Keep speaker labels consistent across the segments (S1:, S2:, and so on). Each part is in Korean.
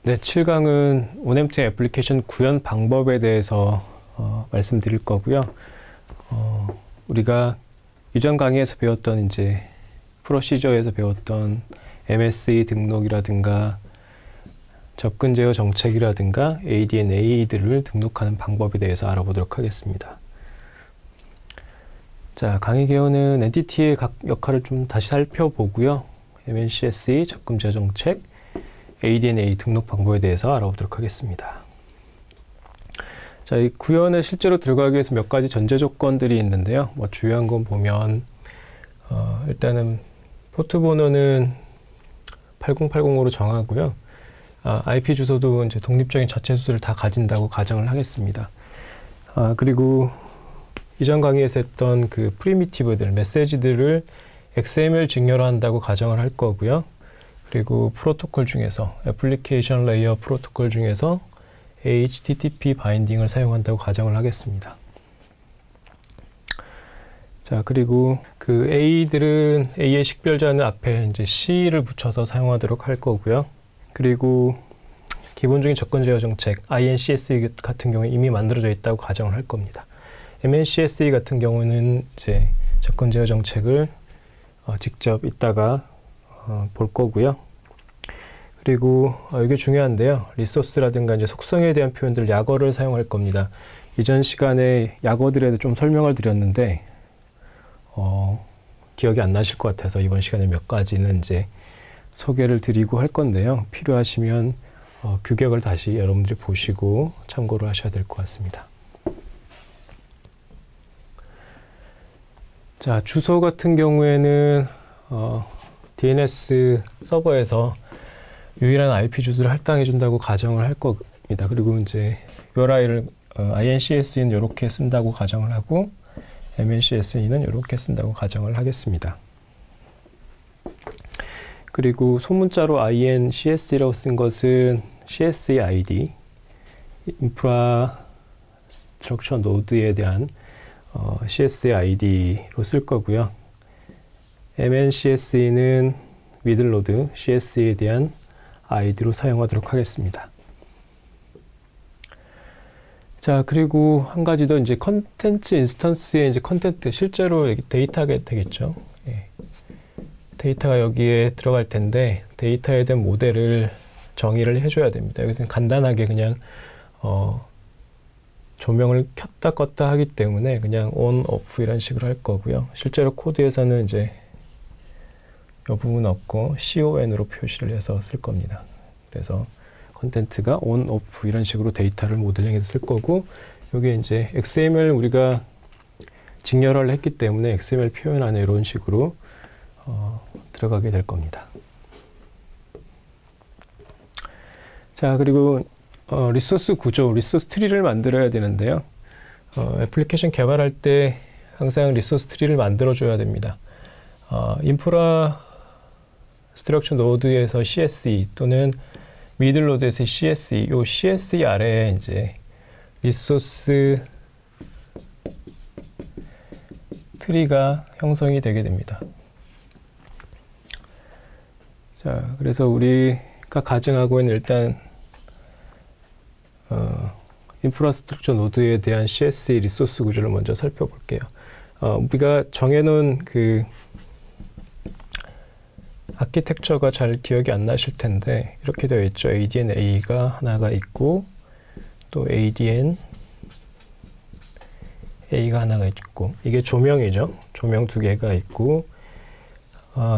S1: 네, 7강은 온엠프티 애플리케이션 구현 방법에 대해서 말씀드릴 거고요. 우리가 이전 강의에서 배웠던 이제 프로시저에서 배웠던 MSE 등록이라든가 접근 제어 정책이라든가 ADNA들을 등록하는 방법에 대해서 알아보도록 하겠습니다. 자, 강의 개요는 엔티티의 각 역할을 좀 다시 살펴보고요. MNCSE, 접근 제어 정책, ADNA 등록 방법에 대해서 알아보도록 하겠습니다. 자, 이 구현에 실제로 들어가기 위해서 몇 가지 전제 조건들이 있는데요. 뭐 주요한 건 보면 일단은 포트 번호는 8080으로 정하고요. IP 주소도 이제 독립적인 자체 주소를 다 가진다고 가정을 하겠습니다. 그리고 이전 강의에서 했던 그 프리미티브들, 메시지들을 XML 직렬화 한다고 가정을 할 거고요. 그리고 프로토콜 중에서 애플리케이션 레이어 프로토콜 중에서 HTTP 바인딩을 사용한다고 가정을 하겠습니다. 자, 그리고 그 A들은 A의 식별자는 앞에 이제 C를 붙여서 사용하도록 할 거고요. 그리고 기본적인 접근 제어 정책 INCSE 같은 경우에 이미 만들어져 있다고 가정을 할 겁니다. MNCSE 같은 경우는 이제 접근 제어 정책을 직접 이따가 볼 거고요. 그리고 이게 중요한데요. 리소스라든가 이제 속성에 대한 표현들 약어를 사용할 겁니다. 이전 시간에 약어들에 좀 설명을 드렸는데 기억이 안 나실 것 같아서 이번 시간에 몇 가지는 이제 소개를 드리고 할 건데요. 필요하시면 규격을 다시 여러분들이 보시고 참고를 하셔야 될 것 같습니다. 자, 주소 같은 경우에는 DNS 서버에서 유일한 IP 주소를 할당해 준다고 가정을 할 겁니다. 그리고 이제 URI를 INCSE는 이렇게 쓴다고 가정을 하고 MNCSE는 이렇게 쓴다고 가정을 하겠습니다. 그리고 소문자로 INCSE라고 쓴 것은 CSE ID, 인프라스트럭처 노드에 대한 CSE ID로 쓸 거고요. MNCSE는 미들노드 CSE에 대한 ID로 사용하도록 하겠습니다. 자, 그리고 한 가지 더 이제 컨텐츠 인스턴스의 이제 컨텐트, 실제로 데이터가 되겠죠. 예. 데이터가 여기에 들어갈 텐데 데이터에 대한 모델을 정의를 해줘야 됩니다. 여기서는 간단하게 그냥 조명을 켰다 껐다 하기 때문에 그냥 on, off 이런 식으로 할 거고요. 실제로 코드에서는 이제 이 부분 없고 CON으로 표시를 해서 쓸 겁니다. 그래서 컨텐츠가 on, off 이런 식으로 데이터를 모델링해서 쓸 거고, 여기에 이제 XML 우리가 직렬화를 했기 때문에 XML 표현 안에 이런 식으로 들어가게 될 겁니다. 자, 그리고 리소스 구조, 리소스 트리를 만들어야 되는데요. 애플리케이션 개발할 때 항상 리소스 트리를 만들어줘야 됩니다. 인프라 스트럭처 노드에서 CSE 또는 미들 노드에서 CSE, 요 CSE 아래에 이제 리소스 트리가 형성이 되게 됩니다. 자, 그래서 우리가 가정하고 있는 일단 인프라스트럭처 노드에 대한 CSE 리소스 구조를 먼저 살펴볼게요. 우리가 정해놓은 그 아키텍처가 잘 기억이 안 나실 텐데 이렇게 되어 있죠. ADNA가 하나가 있고 또 ADNA가 하나가 있고, 이게 조명이죠. 조명 두 개가 있고,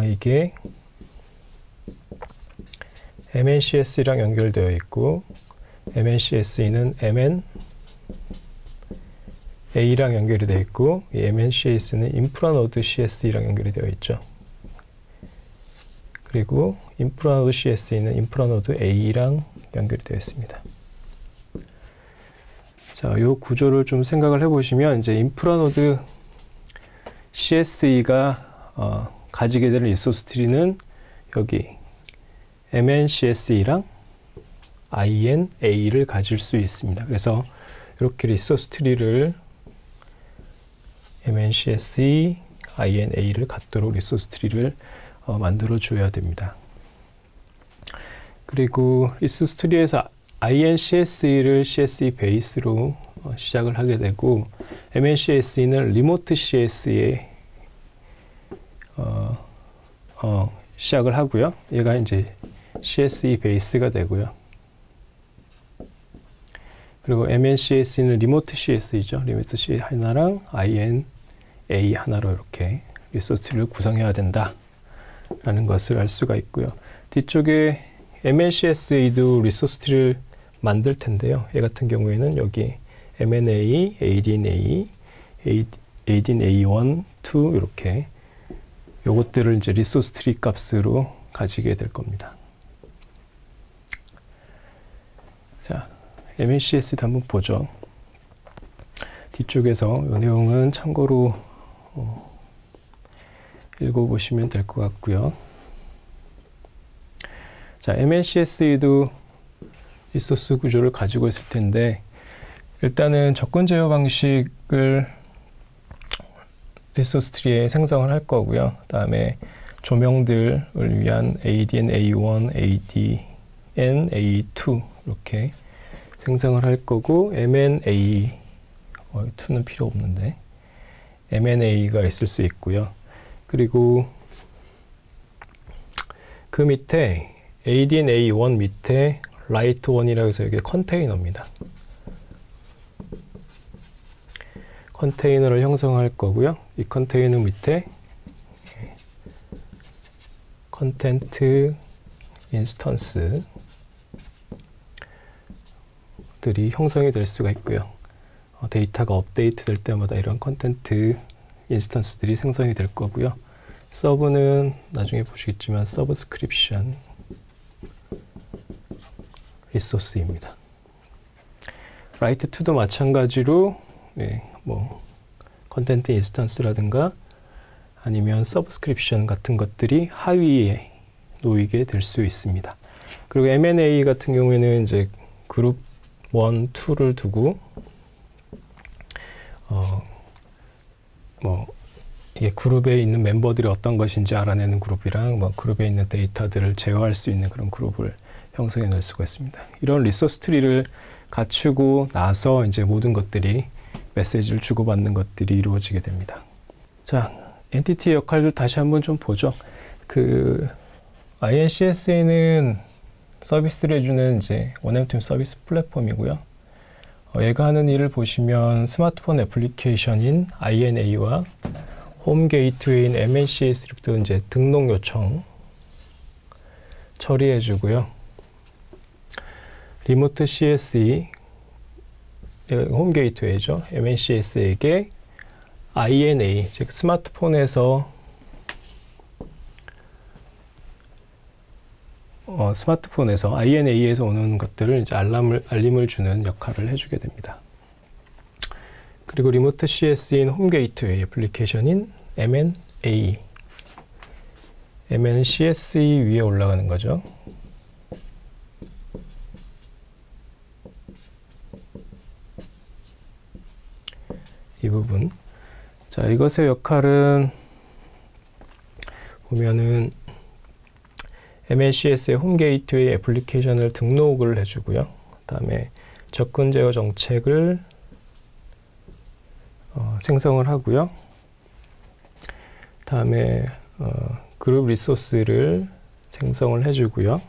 S1: 이게 MNCSE랑 연결되어 있고, MNCSE는 MNA랑 연결이 되어 있고, 이 MNCS는 인프라노드 CSE랑 연결이 되어 있죠. 그리고 인프라노드 CSE는 인프라노드 A랑 연결이 되어 있습니다. 자, 이 구조를 좀 생각을 해보시면 이제 인프라노드 CSE가 가지게 되는 리소스 트리는 여기 MNCSE랑 INA를 가질 수 있습니다. 그래서 이렇게 리소스 트리를 MNCSE, INA를 갖도록 리소스 트리를 만들어 줘야 됩니다. 그리고 리소스3에서 INCSE를 CSE 베이스로 시작을 하게 되고, MNCSE는 리모트 CSE에 시작을 하고요. 얘가 이제 CSE 베이스가 되고요. 그리고 MNCSE는 리모트 CSE죠. 리모트 CSE 하나랑 INA 하나로 이렇게 리소스3를 구성해야 된다라는 것을 알 수가 있고요. 뒤쪽에 MNCSE도 리소스3를 만들 텐데요. 얘 같은 경우에는 여기 MNA, ADNA, ADNA1, 2 이렇게 요것들을 이제 리소스3 값으로 가지게 될 겁니다. 자, MNCS도 한번 보죠. 뒤쪽에서 이 내용은 참고로 읽어보시면 될 것 같고요. 자, MNCS도 리소스 구조를 가지고 있을 텐데, 일단은 접근 제어 방식을 리소스3에 생성을 할 거고요. 그 다음에 조명들을 위한 ADN A1, ADN A2 이렇게 생성을 할 거고, MNA 2는 필요 없는데 MNA가 있을 수 있고요. 그리고 그 밑에 ADN A1 밑에 라이트 1이라고 해서 이게 컨테이너입니다. 컨테이너를 형성할 거고요. 이 컨테이너 밑에 컨텐트 인스턴스들이 형성이 될 수가 있고요. 데이터가 업데이트 될 때마다 이런 컨텐트 인스턴스들이 생성이 될 거고요. 서브는 나중에 보시겠지만 서브스크립션 리소스입니다. 라이트 2도 마찬가지로 뭐 컨텐트 인스턴스라든가 아니면 서브스크립션 같은 것들이 하위에 놓이게 될 수 있습니다. 그리고 M&A 같은 경우에는 이제 그룹 1, 2를 두고 뭐 이게 그룹에 있는 멤버들이 어떤 것인지 알아내는 그룹이랑 뭐 그룹에 있는 데이터들을 제어할 수 있는 그런 그룹을 형성해 낼 수가 있습니다. 이런 리소스 트리를 갖추고 나서 이제 모든 것들이 메시지를 주고받는 것들이 이루어지게 됩니다. 자, 엔티티의 역할들 다시 한번 좀 보죠. 그 INCSA는 서비스를 해주는 이제 원엠팀 서비스 플랫폼이고요. 얘가 하는 일을 보시면 스마트폰 애플리케이션인 INA와 홈 게이트웨이인 MNCS도 이제 등록 요청 처리해주고요. 리모트 CSE 홈 게이트웨이죠. MNCS에게 INA 즉 스마트폰에서 INA에서 오는 것들을 이제 알림을 주는 역할을 해주게 됩니다. 그리고 리모트 CS인 홈 게이트웨이 애플리케이션인 MNA, MNCSE 위에 올라가는 거죠. 이 부분. 자, 이것의 역할은 보면은 MNCS의 홈 게이트웨이 애플리케이션을 등록을 해주고요. 그 다음에 접근 제어 정책을 생성을 하고요. 그 다음에 그룹 리소스를 생성을 해주고요.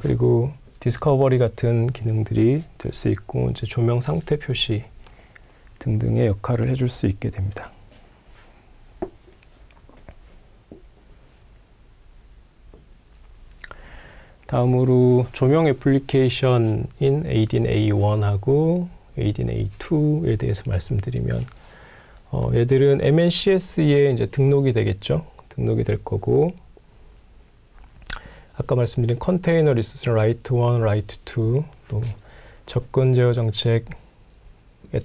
S1: 그리고 디스커버리 같은 기능들이 될 수 있고, 이제 조명 상태 표시 등등의 역할을 해줄 수 있게 됩니다. 다음으로 조명 애플리케이션인 ADN A1하고 ADN A2에 대해서 말씀드리면, 얘들은 MNCS에 이제 등록이 되겠죠. 등록이 될 거고, 아까 말씀드린 컨테이너 리소스 라이트 1, 라이트 2, 또 접근 제어 정책에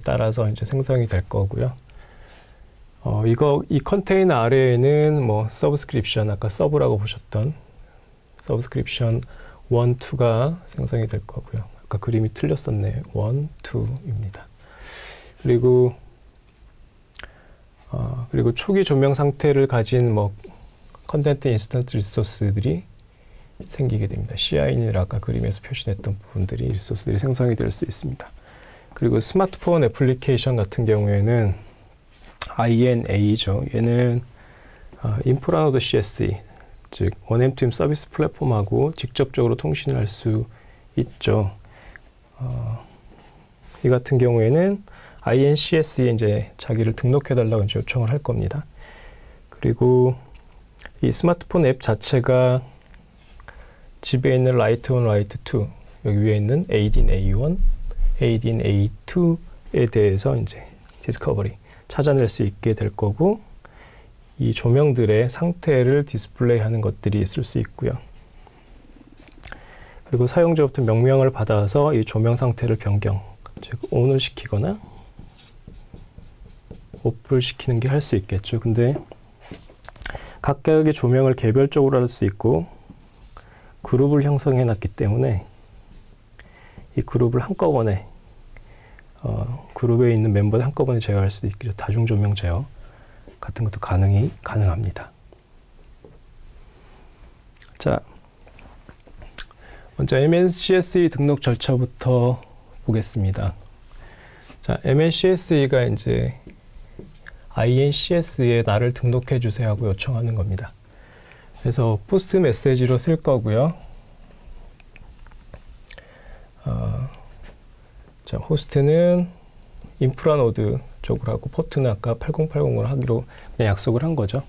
S1: 따라서 이제 생성이 될 거고요. 이 컨테이너 아래에는 뭐 서브스크립션, 아까 서브라고 보셨던 서브스크립션 1, 2가 생성이 될 거고요. 아까 그림이 틀렸었네요. 1, 2입니다. 그리고 초기 조명 상태를 가진 뭐 컨텐트 인스턴트 리소스들이 생기게 됩니다. CI는 아까 그림에서 표시했던 부분들이 리소스들이 생성이 될 수 있습니다. 그리고 스마트폰 애플리케이션 같은 경우에는 INA죠. 얘는 인프라노드 CSE, 즉 원M2M 서비스 플랫폼하고 직접적으로 통신을 할 수 있죠. 이 같은 경우에는 INCS에 이제 자기를 등록해달라고 이제 요청을 할 겁니다. 그리고 이 스마트폰 앱 자체가 집에 있는 라이트 1, 라이트 2, 여기 위에 있는 ADIN-A1, ADIN-A2에 대해서 이제 디스커버리, 찾아낼 수 있게 될 거고, 이 조명들의 상태를 디스플레이하는 것들이 있을 수 있고요. 그리고 사용자부터 명령을 받아서 이 조명 상태를 변경, 즉 ON을 시키거나 OFF를 시키는 게 할 수 있겠죠. 근데 각각의 조명을 개별적으로 할 수 있고 그룹을 형성해 놨기 때문에 이 그룹을 한꺼번에 그룹에 있는 멤버들 한꺼번에 제어할 수도 있겠죠. 다중 조명 제어 같은 것도 가능합니다. 자, 먼저 MNCSE 등록 절차부터 보겠습니다. 자, MNCSE가 이제 INCS에 나를 등록해 주세요 하고 요청하는 겁니다. 그래서 포스트 메시지로 쓸 거고요. 자, 호스트는 인프라 노드 쪽으로 하고 포트는 아까 8080으로 하기로 그냥 약속을 한 거죠.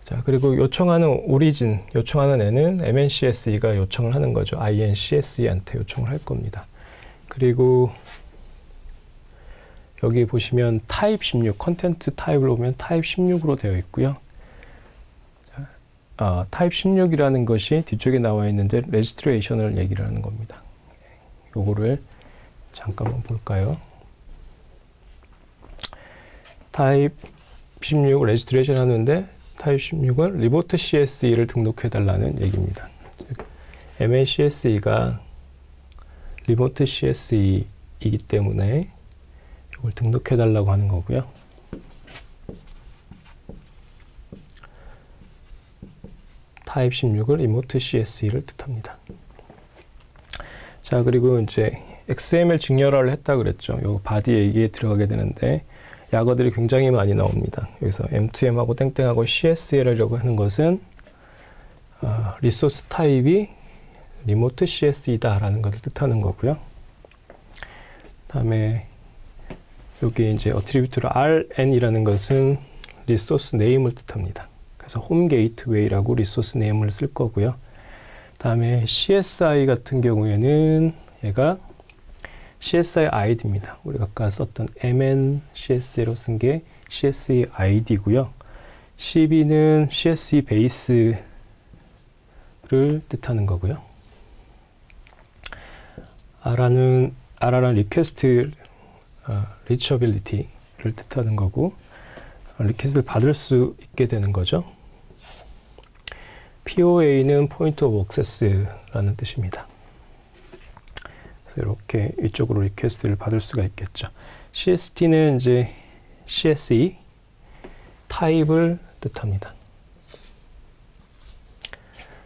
S1: 자, 그리고 요청하는 오리진, 요청하는 애는 MNCSE가 요청을 하는 거죠. INCSE한테 요청을 할 겁니다. 그리고 여기 보시면 타입 16, 컨텐트 타입을 보면 타입 16으로 되어 있고요. 타입 16이라는 것이 뒤쪽에 나와 있는데 레지스트레이션을 얘기를 하는 겁니다. 요거를 잠깐만 볼까요? 타입 16 레지스트레이션 하는데 타입 16은 리모트 CSE를 등록해 달라는 얘기입니다. MNCSE가 리모트 CSE이기 때문에 이걸 등록해 달라고 하는 거고요. 타입 16을 리모트 CSE를 뜻합니다. 자, 그리고 이제 XML 직렬화를 했다 그랬죠. 요 바디에 이게 들어가게 되는데 약어들이 굉장히 많이 나옵니다. 여기서 M2M하고 땡땡하고 CSE라고 하는 것은 리소스 타입이 리모트 CSE다라는 것을 뜻하는 거고요. 다음에 여기 이제 어트리뷰트로 RN이라는 것은 리소스 네임을 뜻합니다. 그래서 홈 게이트웨이라고 리소스 네임을 쓸 거고요. 다음에 CSI 같은 경우에는 얘가 CSI ID입니다. 우리가 아까 썼던 MNCSE로 쓴 게 CSE ID고요. CB는 CSE 베이스를 뜻하는 거고요. RR는 리퀘스트 리처빌리티를 뜻하는 거고, 리퀘스트를 받을 수 있게 되는 거죠. POA는 포인트 오브 액세스라는 뜻입니다. 그래서 이렇게 이쪽으로 리퀘스트를 받을 수가 있겠죠. CST는 이제 CSE 타입을 뜻합니다.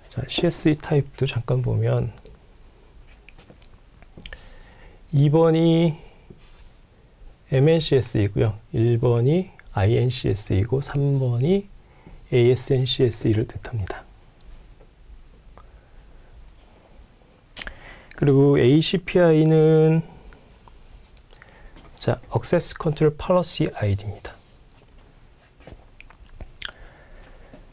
S1: 자, CSE 타입도 잠깐 보면 2번이 MNCSE이고요. 1번이 INCSE이고 3번이 ASNCSE를 뜻합니다. 그리고 ACPI는 자, Access Control Policy ID입니다.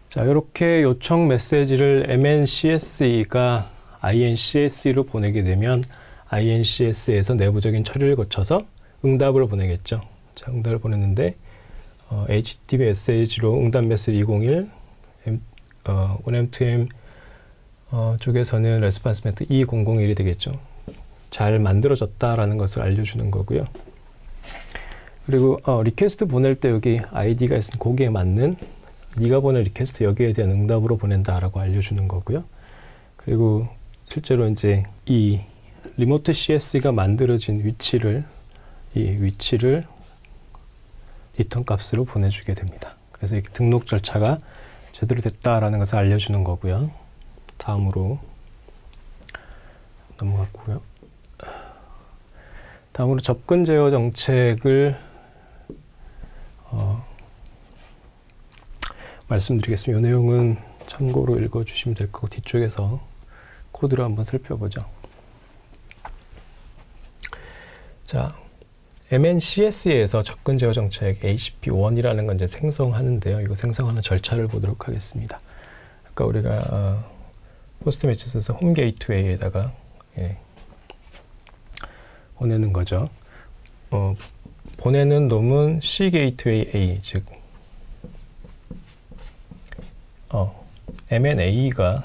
S1: 자, 이렇게 요청 메시지를 MNCSE가 INCSE로 보내게 되면 INCS에서 내부적인 처리를 거쳐서 응답을 보내겠죠. 자, 응답을 보냈는데 HTTP 메시지로 응답 메시지 201 원M2M 쪽에서는 레스폰스 메트 2001이 되겠죠. 잘 만들어졌다라는 것을 알려주는 거고요. 그리고 리퀘스트 보낼 때 여기 아이디가 있으면 거기에 맞는 네가 보낸 리퀘스트 여기에 대한 응답으로 보낸다라고 알려주는 거고요. 그리고 실제로 이제 이 리모트 CSE가 만들어진 위치를 리턴 값으로 보내주게 됩니다. 그래서 이 등록 절차가 제대로 됐다라는 것을 알려주는 거고요. 다음으로 넘어갔고요. 다음으로 접근 제어 정책을 말씀드리겠습니다. 이 내용은 참고로 읽어주시면 될 거고 뒤쪽에서 코드를 한번 살펴보죠. 자, MNCS에서 접근 제어 정책 ACP1이라는 건 이제 생성하는데요. 이거 생성하는 절차를 보도록 하겠습니다. 아까 우리가 포스트 매치에서 홈 게이트웨이에다가 보내는 거죠. 보내는 놈은 C 게이트웨이 A, 즉 MNA가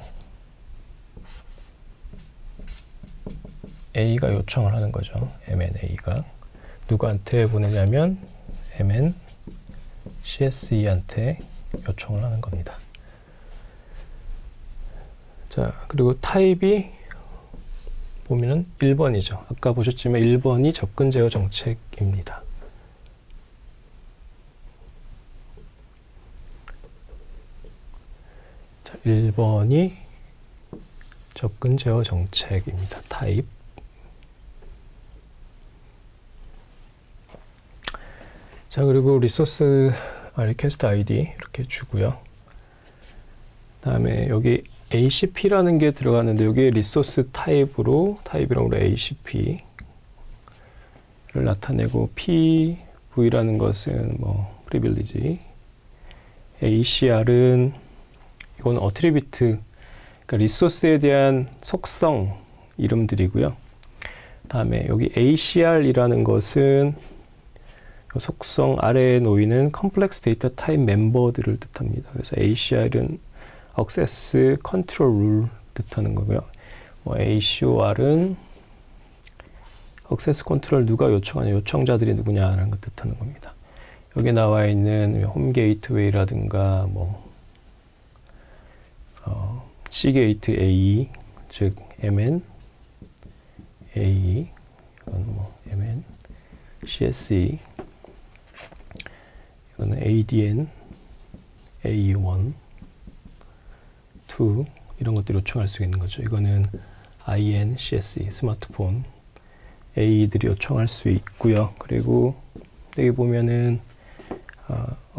S1: 요청을 하는 거죠. MNA가 누구한테 보내냐면 MNCSE한테 요청을 하는 겁니다. 자, 그리고 타입이 보면은 1번이죠. 아까 보셨지만 1번이 접근 제어 정책입니다. 자, 1번이 접근 제어 정책입니다. 타입. 자, 그리고 리소스 리퀘스트 아이디 이렇게 주고요. 다음에 여기 ACP라는 게 들어가는데 여기에 리소스 타입이라고 ACP를 나타내고 PV라는 것은 뭐 프리빌리지, ACR은 이건 어트리뷰트, 그러니까 리소스에 대한 속성 이름들이고요. 다음에 여기 ACR이라는 것은 속성 아래에 놓이는 컴플렉스 데이터 타입 멤버들을 뜻합니다. 그래서 ACR은 Access Control Rule 뜻하는 거고요. ACOR은 Access Control 누가 요청하냐, 요청자들이 누구냐라는 걸 뜻하는 겁니다. 여기 나와 있는 홈 게이트웨이라든가 C 게이트 A, 즉 MN A, 이건 MN CSE, 이거는 ADN A1 2 이런 것들을 요청할 수 있는 거죠. 이거는 INCSE 스마트폰 A들이 요청할 수 있고요. 그리고 여기 보면은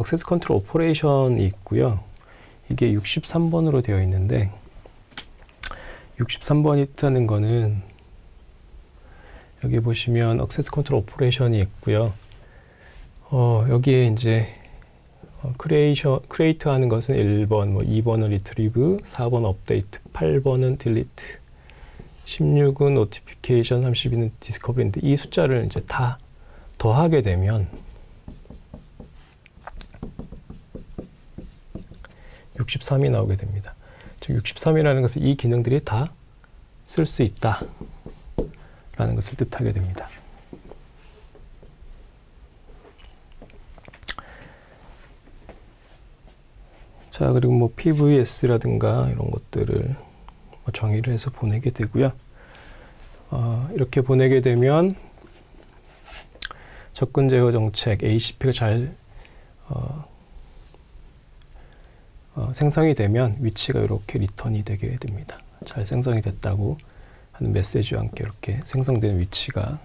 S1: 액세스 컨트롤 오퍼레이션이 있고요. 이게 63번으로 되어 있는데 63번이 뜻하는 거는 여기 보시면 액세스 컨트롤 오퍼레이션이 있고요. 여기에 이제 크리에이트 하는 것은 1번, 2번은 리트리브, 4번 업데이트, 8번은 딜리트, 16은 노티피케이션, 32는 디스커버리인데 이 숫자를 이제 다 더하게 되면 63이 나오게 됩니다. 즉 63이라는 것은 이 기능들이 다 쓸 수 있다 라는 것을 뜻하게 됩니다. 자, 그리고 PVS라든가 이런 것들을 정의를 해서 보내게 되고요. 이렇게 보내게 되면 접근 제어 정책 ACP가 잘 생성이 되면 위치가 이렇게 리턴이 되게 됩니다. 잘 생성이 됐다고 하는 메시지와 함께 이렇게 생성된 위치가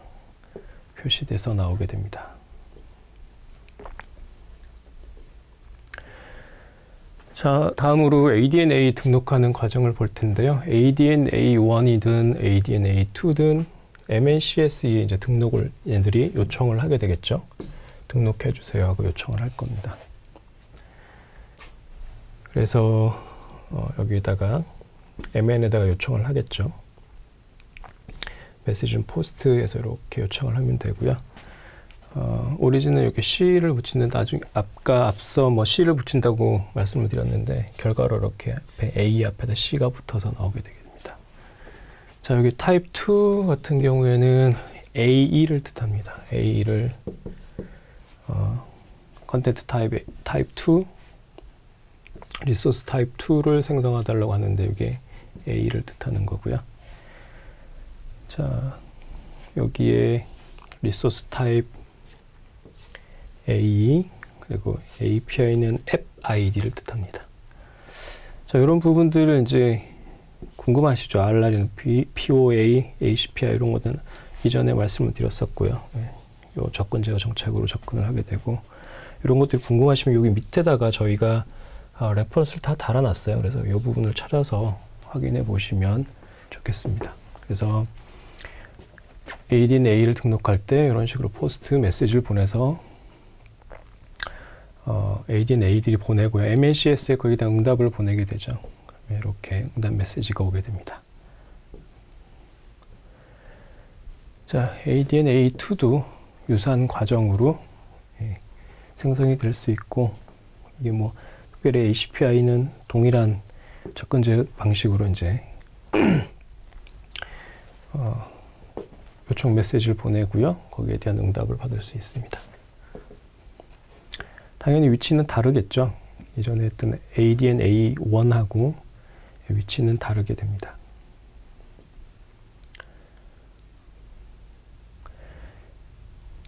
S1: 표시돼서 나오게 됩니다. 자, 다음으로 ADNA 등록하는 과정을 볼 텐데요. ADNA1이든 ADNA2든 MNCS에 이제 등록을 얘들이 요청을 하게 되겠죠. 등록해 주세요 하고 요청을 할 겁니다. 그래서 여기에다가 MN에다가 요청을 하겠죠. 메시지는 포스트에서 이렇게 요청을 하면 되고요. 오리진은 이렇게 C를 붙이는데 나중에 앞서 C를 붙인다고 말씀을 드렸는데 결과로 이렇게 A 앞에다 C가 붙어서 나오게 되게 됩니다. 자, 여기 타입 2 같은 경우에는 AE를 뜻합니다. A를 컨텐트 타입 2 리소스 타입 2를 생성해달라고 하는데 이게 A를 뜻하는 거고요. 자, 여기에 리소스 타입 A 그리고 API는 앱 아이디를 뜻합니다. 자, 이런 부분들을 이제 궁금하시죠? 알라린 POA, ACPI 이런 것들은 이전에 말씀을 드렸었고요. 요 접근 제어 정책으로 접근을 하게 되고, 이런 것들이 궁금하시면 여기 밑에다가 저희가 레퍼런스를 다 달아놨어요. 그래서 이 부분을 찾아서 확인해 보시면 좋겠습니다. 그래서 ADNA를 등록할 때 이런 식으로 포스트 메시지를 보내서 ADNA들이 보내고요. MNCS에 거기다 응답을 보내게 되죠. 이렇게 응답 메시지가 오게 됩니다. 자, ADNA2도 유사한 과정으로 생성이 될 수 있고, 이게 뭐 특별히 ACPI는 동일한 접근 제어 방식으로 이제 요청 메시지를 보내고요. 거기에 대한 응답을 받을 수 있습니다. 당연히 위치는 다르겠죠. 이전에 했던 ADNA1하고 위치는 다르게 됩니다.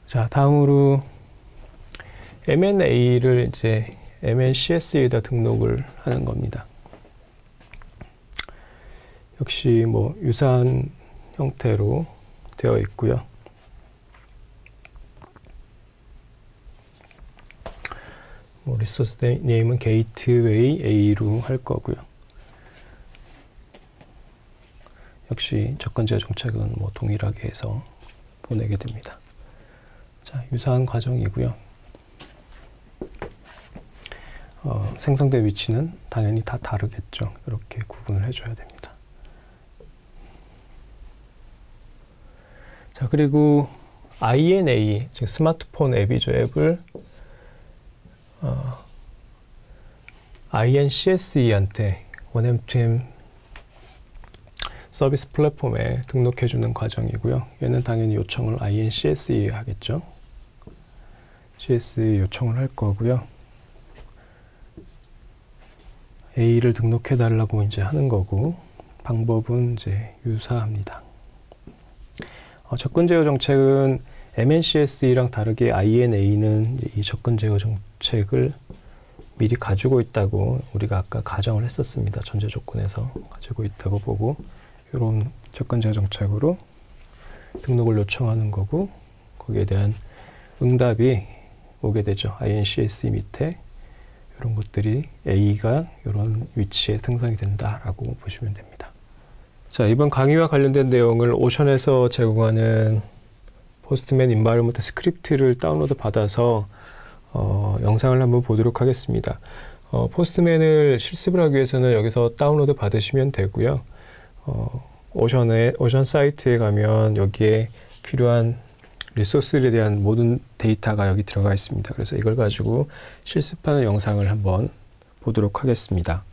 S1: 자, 다음으로 MNA를 이제 MNCS에다 등록을 하는 겁니다. 역시 뭐 유사한 형태로 되어 있고요. 뭐 리소스 네임은 게이트웨이 A로 할 거고요. 역시 접근 제어 정책은 뭐 동일하게 해서 보내게 됩니다. 자, 유사한 과정이고요. 생성된 위치는 당연히 다 다르겠죠. 이렇게 구분을 해줘야 됩니다. 자, 그리고 INA, 즉 스마트폰 앱이죠. 앱을 INCSE한테 1M2M 서비스 플랫폼에 등록해주는 과정이고요. 얘는 당연히 요청을 INCSE에 하겠죠. CSE 요청을 할 거고요. A를 등록해달라고 이제 하는 거고, 방법은 이제 유사합니다. 접근 제어 정책은 MNCSE랑 다르게 INA는 이 접근 제어 정책을 미리 가지고 있다고 우리가 아까 가정을 했었습니다. 전제 조건에서 가지고 있다고 보고, 이런 접근 제어 정책으로 등록을 요청하는 거고, 거기에 대한 응답이 오게 되죠. INCSE 밑에 이런 것들이 A가 이런 위치에 생성이 된다라고 보시면 됩니다. 자, 이번 강의와 관련된 내용을 오션에서 제공하는 포스트맨 인바이러먼트 스크립트를 다운로드 받아서 영상을 한번 보도록 하겠습니다. 포스트맨을 실습을 하기 위해서는 여기서 다운로드 받으시면 되고요. 오션 사이트에 가면 여기에 필요한 리소스들에 대한 모든 데이터가 여기 들어가 있습니다. 그래서 이걸 가지고 실습하는 영상을 한번 보도록 하겠습니다.